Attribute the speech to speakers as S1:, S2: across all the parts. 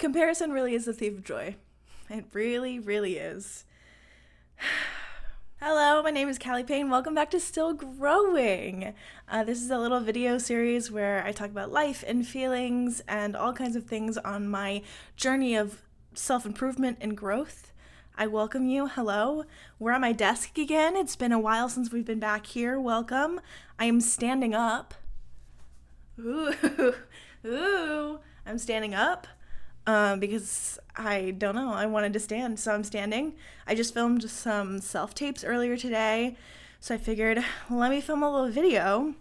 S1: Comparison really is the thief of joy. It really, really is. Hello, my name is Callie Payne. Welcome back to Still Growing. This is a little video series where I talk about life and feelings and all kinds of things on my journey of self-improvement and growth. I welcome you. Hello. We're at my desk again. It's been a while since we've been back here. Welcome. I am standing up. Ooh. I'm standing up. Because I don't know, I wanted to stand, so I'm standing. I just filmed some self-tapes earlier today, so I figured, let me film a little video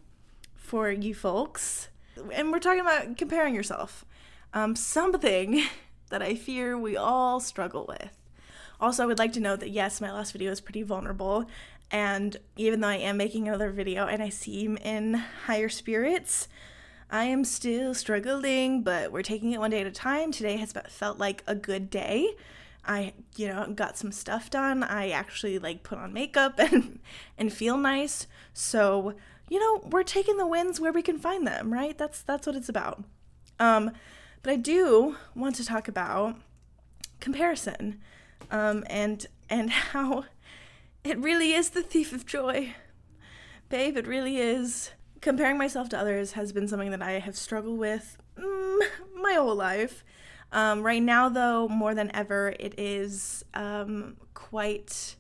S1: for you folks. And we're talking about comparing yourself. Something that I fear we all struggle with. Also, I would like to note that yes, my last video is pretty vulnerable, and even though I am making another video and I seem in higher spirits, I am still struggling, but we're taking it one day at a time. Today has felt like a good day. I, got some stuff done. I actually put on makeup and feel nice. So, we're taking the wins where we can find them, right? That's what it's about. But I do want to talk about comparison, and how it really is the thief of joy. Babe, it really is. Comparing myself to others has been something that I have struggled with my whole life. Right now, though, more than ever, it is quite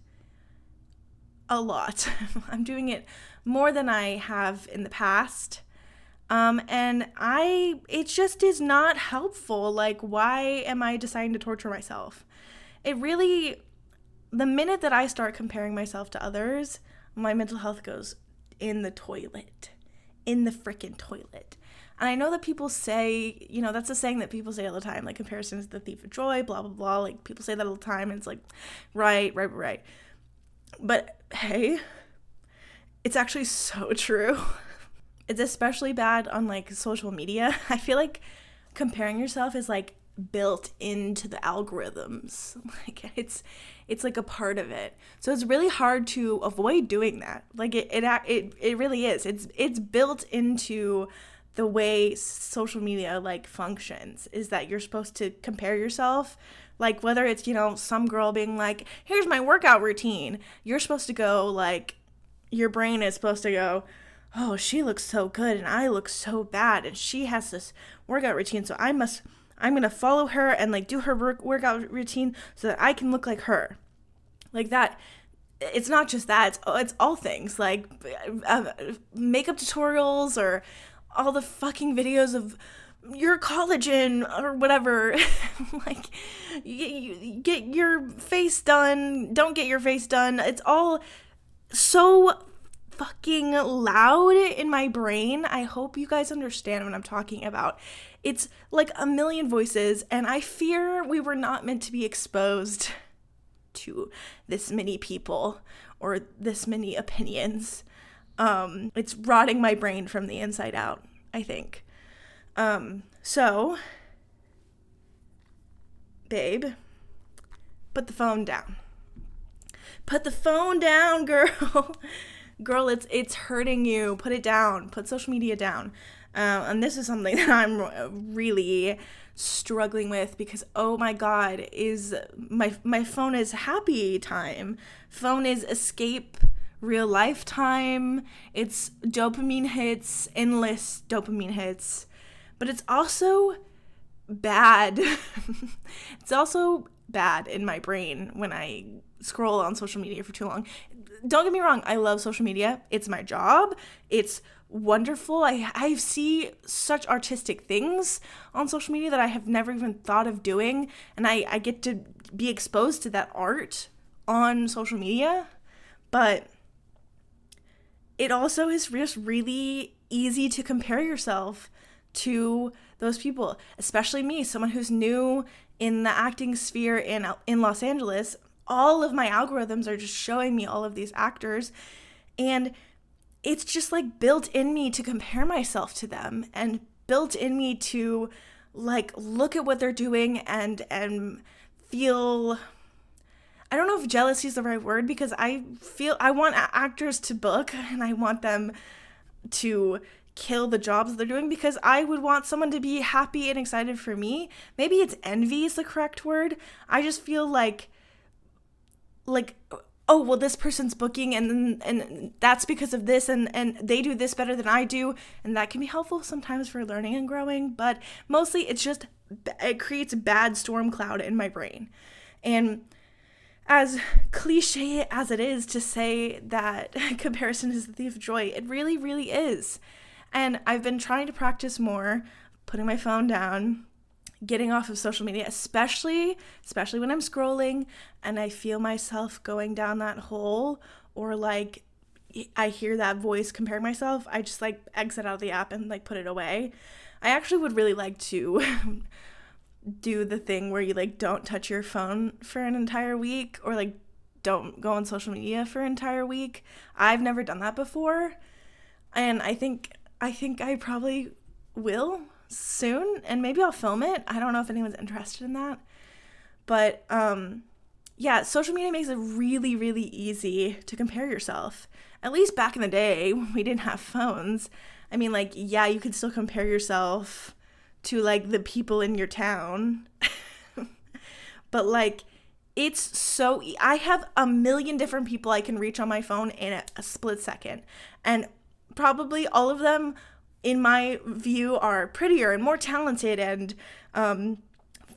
S1: a lot. I'm doing it more than I have in the past. And it just is not helpful. Why am I deciding to torture myself? The minute that I start comparing myself to others, my mental health goes in the toilet. In the freaking toilet. And I know that people say, that's a saying that people say all the time, comparison is the thief of joy, blah, blah, blah. People say that all the time, and it's right. But hey, it's actually so true. It's especially bad on, social media. I feel like comparing yourself is, built into the algorithms. It's a part of it. So it's really hard to avoid doing that. It really is. It's built into the way social media functions, is that you're supposed to compare yourself. Whether it's, some girl being here's my workout routine. You're supposed to go your brain is supposed to go, oh, she looks so good and I look so bad and she has this workout routine, so I'm going to follow her and do her workout routine so that I can look like her. That. It's not just that, it's all things makeup tutorials or all the fucking videos of your collagen or whatever. You get your face done, don't get your face done. It's all so fucking loud in my brain. I hope you guys understand what I'm talking about. It's a million voices, and I fear we were not meant to be exposed to this many people or this many opinions. It's rotting my brain from the inside out, I think. So, babe, put the phone down. Put the phone down, girl. Girl, it's hurting you. Put it down. Put social media down. And this is something that I'm really struggling with because, oh my God, is my phone is happy time. Phone is escape real life time. It's dopamine hits, endless dopamine hits. But it's also bad. It's also bad in my brain when I scroll on social media for too long. Don't get me wrong, I love social media. It's my job. It's wonderful. I see such artistic things on social media that I have never even thought of doing, and I get to be exposed to that art on social media. But it also is just really easy to compare yourself to those people, especially me, someone who's new in the acting sphere in Los Angeles. All of my algorithms are just showing me all of these actors, and it's just built in me to compare myself to them, and built in me to look at what they're doing and feel, I don't know if jealousy is the right word, because I want actors to book and I want them to kill the jobs they're doing because I would want someone to be happy and excited for me. Maybe it's envy is the correct word. I just feel like oh, well, this person's booking and that's because of this and they do this better than I do, and that can be helpful sometimes for learning and growing, but mostly it creates a bad storm cloud in my brain. And as cliche as it is to say that comparison is the thief of joy, it really, really is. And I've been trying to practice more, putting my phone down, getting off of social media, especially when I'm scrolling and I feel myself going down that hole, or like I hear that voice comparing myself, I just like exit out of the app and like put it away. I actually would really like to do the thing where you like don't touch your phone for an entire week, or like don't go on social media for an entire week. I've never done that before, and I think I probably will soon, and maybe I'll film it. I don't know if anyone's interested in that, but yeah, social media makes it really, really easy to compare yourself. At least back in the day when we didn't have phones. I mean, like, yeah, you could still compare yourself to like the people in your town, but like it's so I have a million different people I can reach on my phone in a split second, and probably all of them in my view are prettier and more talented and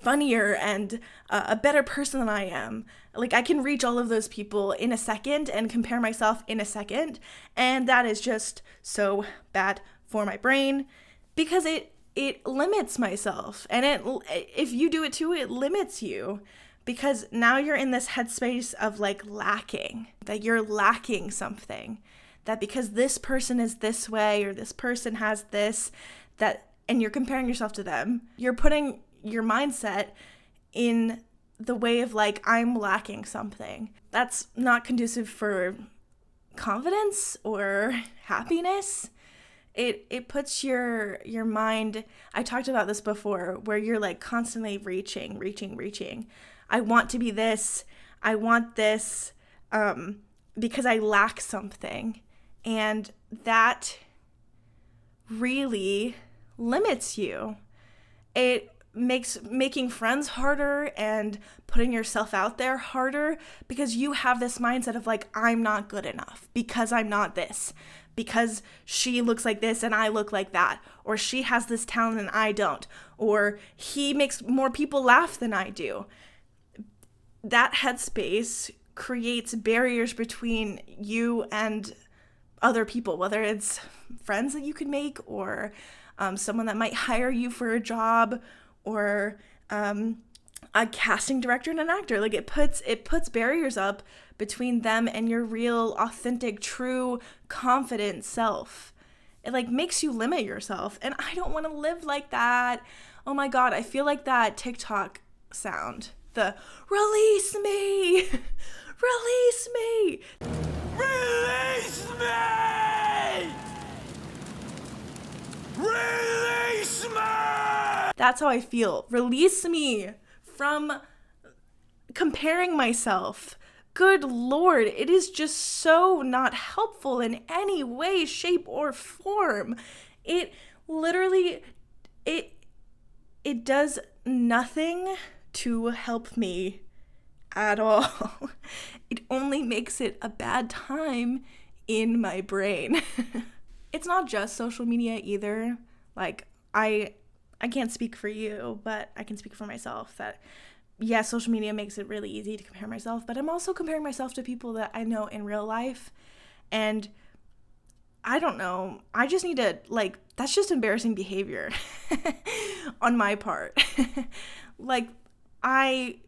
S1: funnier and a better person than I am. Like, I can reach all of those people in a second and compare myself in a second, and that is just so bad for my brain because it limits myself, and if you do it too, it limits you, because now you're in this headspace of like lacking, that you're lacking something, that because this person is this way or this person has this, that, and you're comparing yourself to them, you're putting your mindset in the way of like, I'm lacking something. That's not conducive for confidence or happiness. It puts your mind, I talked about this before, where you're like constantly reaching. I want to be this, I want this, because I lack something. And that really limits you. It makes making friends harder and putting yourself out there harder, because you have this mindset of like, I'm not good enough because I'm not this, because she looks like this and I look like that, or she has this talent and I don't, or he makes more people laugh than I do. That headspace creates barriers between you and other people, whether it's friends that you can make, or someone that might hire you for a job, or a casting director and an actor. Like, it puts barriers up between them and your real, authentic, true, confident self. It like makes you limit yourself, and I don't want to live like that. Oh my God, I feel like that TikTok sound, the release me, release me, release me, release me. That's how I feel. Release me from comparing myself. Good Lord, it is just so not helpful in any way, shape, or form. It literally, it does nothing to help me at all. It only makes it a bad time in my brain. It's not just social media either. Like, I can't speak for you, but I can speak for myself that, yeah, social media makes it really easy to compare myself, but I'm also comparing myself to people that I know in real life, and I don't know, I just need to, like, that's just embarrassing behavior on my part. Like, I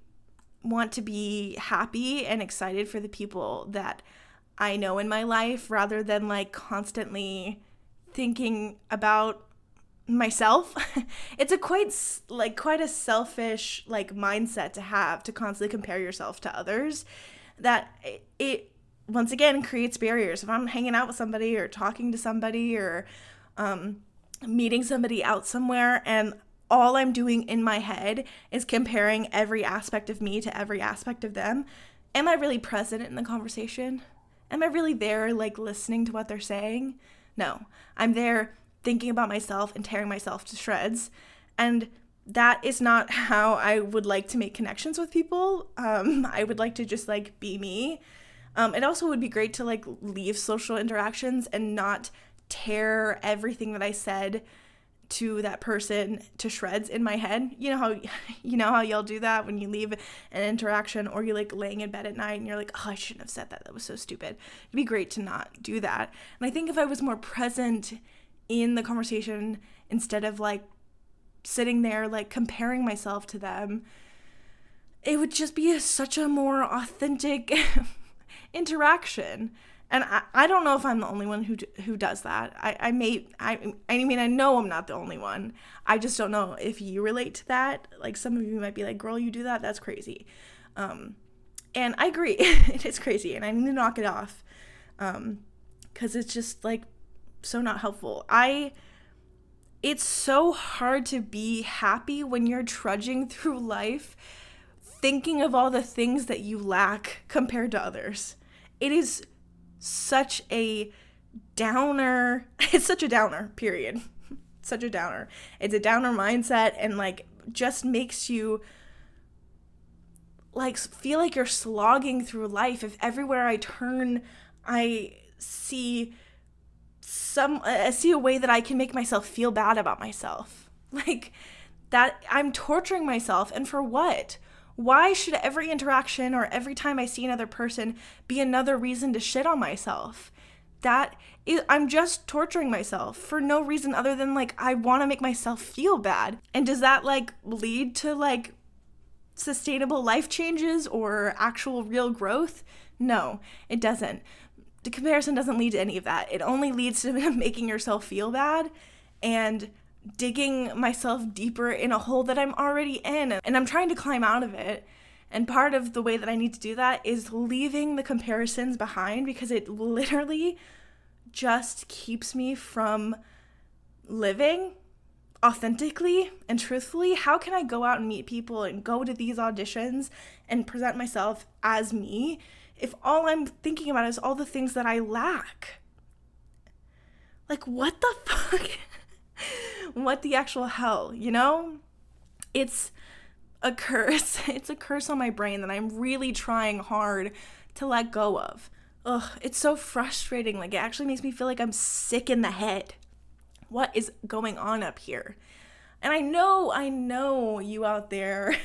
S1: want to be happy and excited for the people that I know in my life, rather than, like, constantly thinking about myself. It's a quite a selfish like mindset to have, to constantly compare yourself to others, that it once again creates barriers. If I'm hanging out with somebody or talking to somebody or meeting somebody out somewhere, and all I'm doing in my head is comparing every aspect of me to every aspect of them, am I really present in the conversation? Am I really there, like, listening to what they're saying? No, I'm there thinking about myself and tearing myself to shreds. And that is not how I would like to make connections with people. I would like to just like be me. It also would be great to like leave social interactions and not tear everything that I said to that person to shreds in my head. You know how y'all do that when you leave an interaction, or you're like laying in bed at night and you're like, oh, I shouldn't have said that. That was so stupid. It'd be great to not do that. And I think if I was more present in the conversation instead of like sitting there like comparing myself to them, it would just be such a more authentic interaction. And I don't know if I'm the only one who does that. I mean, I know I'm not the only one. I just don't know if you relate to that. Like, some of you might be like, girl, you do that? That's crazy. And I agree. It is crazy, and I need to knock it off. Because it's just, like, so not helpful. It's so hard to be happy when you're trudging through life thinking of all the things that you lack compared to others. It is such a downer. It's such a downer, period. Such a downer. It's a downer mindset, and like just makes you like feel like you're slogging through life. If everywhere I turn I see a way that I can make myself feel bad about myself. Like that, I'm torturing myself, and for what? Why should every interaction or every time I see another person be another reason to shit on myself? I'm just torturing myself for no reason other than like I want to make myself feel bad. And does that like lead to like sustainable life changes or actual real growth? No, it doesn't. The comparison doesn't lead to any of that. It only leads to making yourself feel bad and digging myself deeper in a hole that I'm already in, and I'm trying to climb out of it. And part of the way that I need to do that is leaving the comparisons behind, because it literally just keeps me from living authentically and truthfully. How can I go out and meet people and go to these auditions and present myself as me if all I'm thinking about is all the things that I lack? Like, what the fuck? What the actual hell, you know? It's a curse. It's a curse on my brain that I'm really trying hard to let go of. Ugh, it's so frustrating. Like, it actually makes me feel like I'm sick in the head. What is going on up here? And I know you out there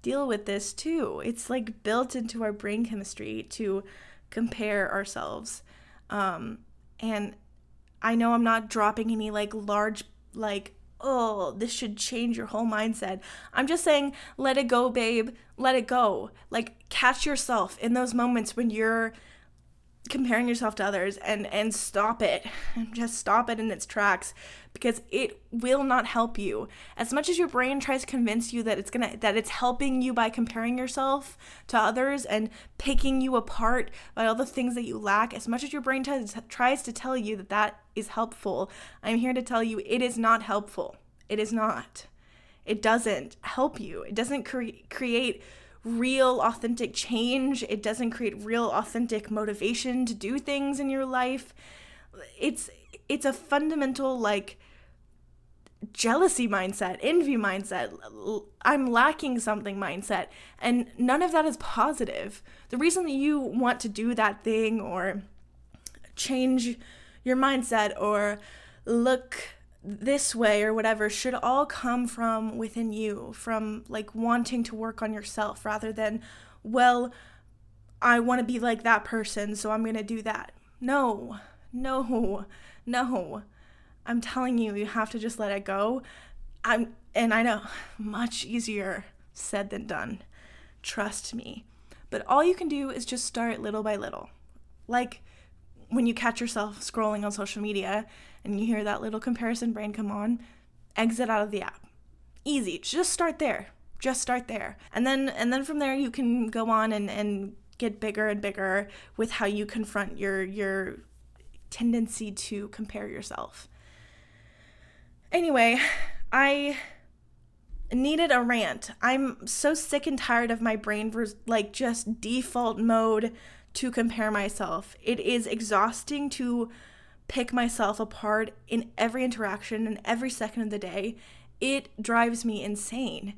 S1: deal with this too. It's like built into our brain chemistry to compare ourselves. And I know I'm not dropping any like large, like, oh, this should change your whole mindset. I'm just saying, let it go, babe. Let it go. Like, catch yourself in those moments when you're comparing yourself to others, and stop it. Just stop it in its tracks, because it will not help you. As much as your brain tries to convince you that it's helping you by comparing yourself to others and picking you apart by all the things that you lack, as much as your brain tries to tell you that is helpful, I'm here to tell you it is not helpful. It is not. It doesn't help you. It doesn't create real authentic change. It doesn't create real authentic motivation to do things in your life. It's a fundamental like jealousy mindset, envy mindset, I'm lacking something mindset, and none of that is positive. The reason that you want to do that thing or change your mindset or look this way or whatever should all come from within you, from like wanting to work on yourself, rather than, well, I want to be like that person, so I'm going to do that. No. I'm telling you, you have to just let it go. And I know, much easier said than done. Trust me. But all you can do is just start little by little. Like when you catch yourself scrolling on social media and you hear that little comparison brain come on, exit out of the app. Easy. Just start there. And then from there you can go on and get bigger and bigger with how you confront your tendency to compare yourself. Anyway, I needed a rant. I'm so sick and tired of my brain like just default mode to compare myself. It is exhausting to pick myself apart in every interaction and every second of the day, it drives me insane,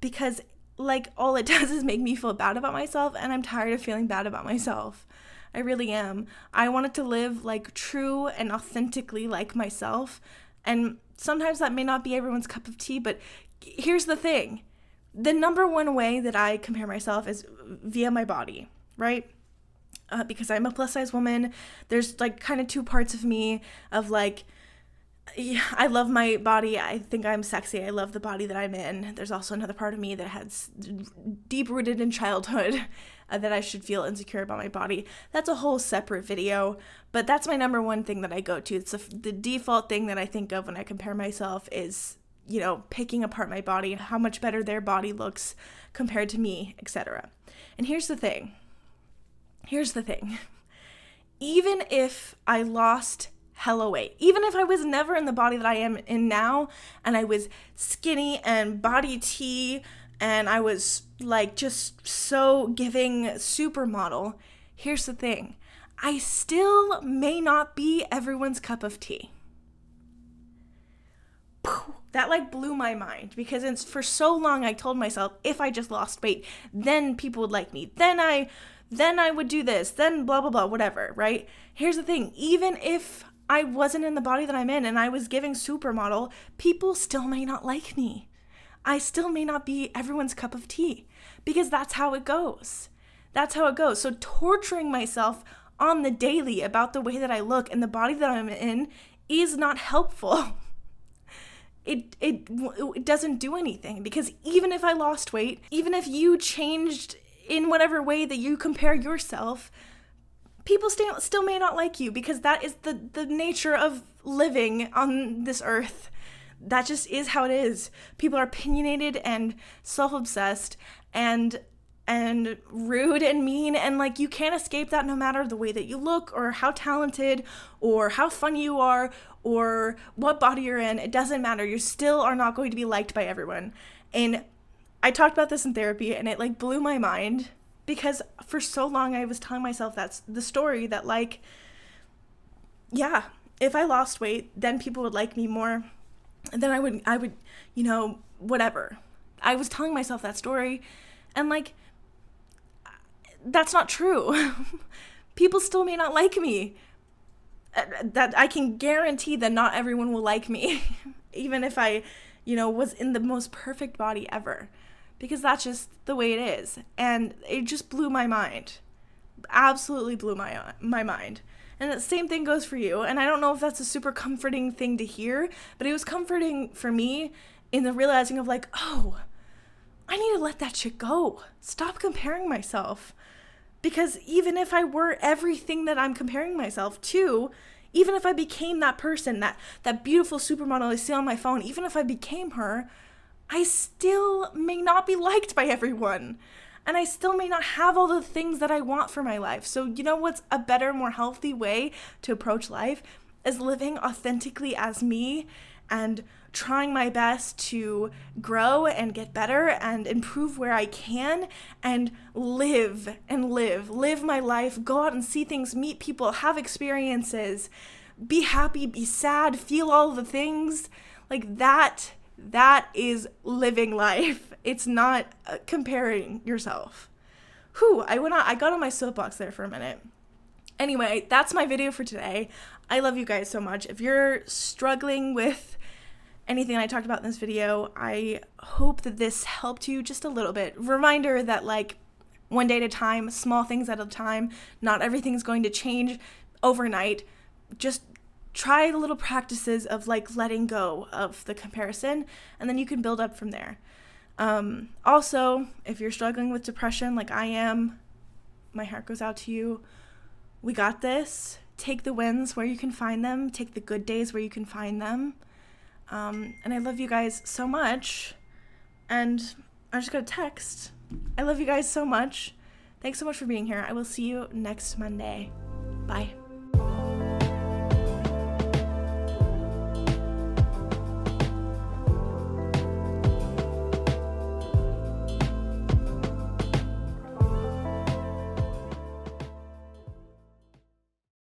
S1: because like all it does is make me feel bad about myself, and I'm tired of feeling bad about myself. I really am. I wanted to live like true and authentically like myself, and sometimes that may not be everyone's cup of tea, but here's the thing. The number one way that I compare myself is via my body, right? Because I'm a plus size woman. There's like kind of two parts of me of like, yeah, I love my body. I think I'm sexy. I love the body that I'm in. There's also another part of me that has deep rooted in childhood that I should feel insecure about my body. That's a whole separate video, but that's my number one thing that I go to. It's the default thing that I think of when I compare myself is, picking apart my body, how much better their body looks compared to me, etc. And here's the thing. Even if I lost hella weight, even if I was never in the body that I am in now, and I was skinny and body tea, and I was like just so giving supermodel, here's the thing. I still may not be everyone's cup of tea. That like blew my mind, because for so long I told myself if I just lost weight, then people would like me. Then I would do this, then blah, blah, blah, whatever, right? Here's the thing. Even if I wasn't in the body that I'm in and I was giving supermodel, people still may not like me. I still may not be everyone's cup of tea, because that's how it goes. So torturing myself on the daily about the way that I look and the body that I'm in is not helpful. It doesn't do anything, because even if I lost weight, even if you changed in whatever way that you compare yourself, people still may not like you, because that is the nature of living on this earth. That just is how it is. People are opinionated and self-obsessed and rude and mean, and like you can't escape that no matter the way that you look or how talented or how funny you are or what body you're in. It doesn't matter. You still are not going to be liked by everyone. And I talked about this in therapy, and it like blew my mind, because for so long I was telling myself that's the story, that like, yeah, if I lost weight, then people would like me more. And then I would, whatever. I was telling myself that story, and like, that's not true. People still may not like me. That I can guarantee that not everyone will like me, even if I, was in the most perfect body ever, because that's just the way it is. And it just blew my mind. Absolutely blew my mind. And the same thing goes for you. And I don't know if that's a super comforting thing to hear, but it was comforting for me in the realizing of like, oh, I need to let that shit go. Stop comparing myself. Because even if I were everything that I'm comparing myself to, even if I became that person, that beautiful supermodel I see on my phone, even if I became her, I still may not be liked by everyone. And I still may not have all the things that I want for my life. So you know what's a better, more healthy way to approach life is living authentically as me and trying my best to grow and get better and improve where I can and live my life, go out and see things, meet people, have experiences, be happy, be sad, feel all the things. Like that is living life. It's not comparing yourself. I got on my soapbox there for a minute. Anyway, that's my video for today. I love you guys so much. If you're struggling with anything I talked about in this video, I hope that this helped you just a little bit. Reminder that like one day at a time, small things at a time, not everything's going to change overnight. Just try the little practices of like letting go of the comparison, and then you can build up from there. Also, if you're struggling with depression like I am, my heart goes out to you. We got this. Take the wins where you can find them. Take the good days where you can find them. And I love you guys so much. And I just got a text. I love you guys so much. Thanks so much for being here. I will see you next Monday. Bye.